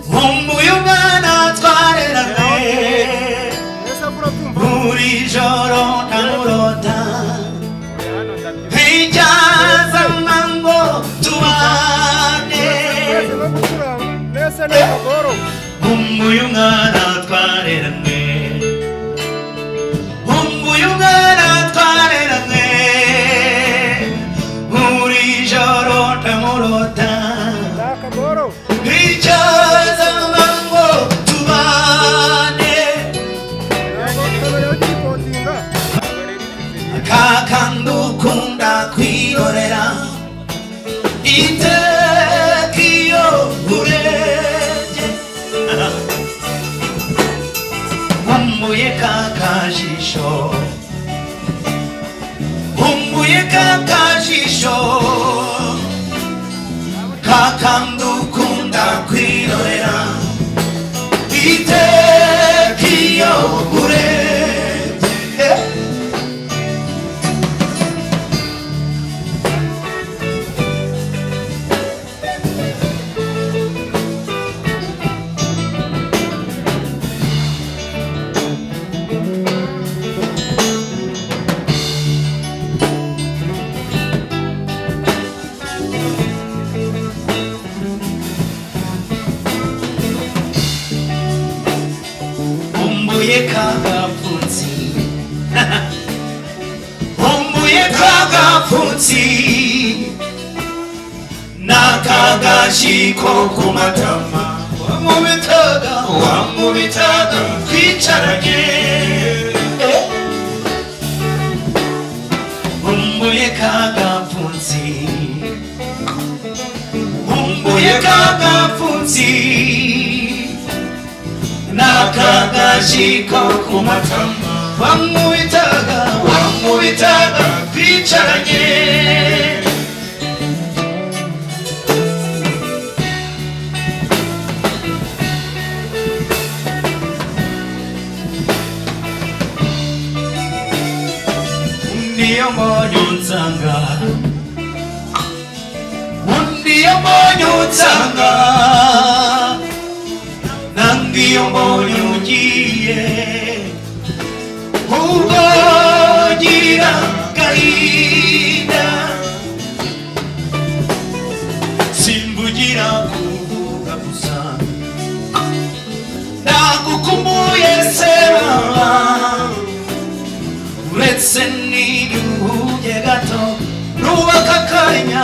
umuyungana twareranywe buri joro ntamurota ijyaza ngo tubane umuyungana twareranywe umuyungana twareranywe buri joro ntamurota ijyaza ngo tubane kakandukunda kwirorera iteka iyo urebye umbuye kakajisho umbuye kakajisho kakandukunda kwirorera iteka iyo urebye umbuye kagapfunsi umbuye kagapfunsi n'akagashiko ku matama wamubitaga twicaranye umbuye kagapfunsi umbuye kagapfunsi n'akagashiko ku matama wamubitaga twicaranye undiyo mbonye unsanga undiyo mbonye unsanga nangiyo mbonye ugiye ubwo gira gahinda simbugira kuvuga gusa ndagukumbuye se baba uretse n'igihuge gato nubaka akanya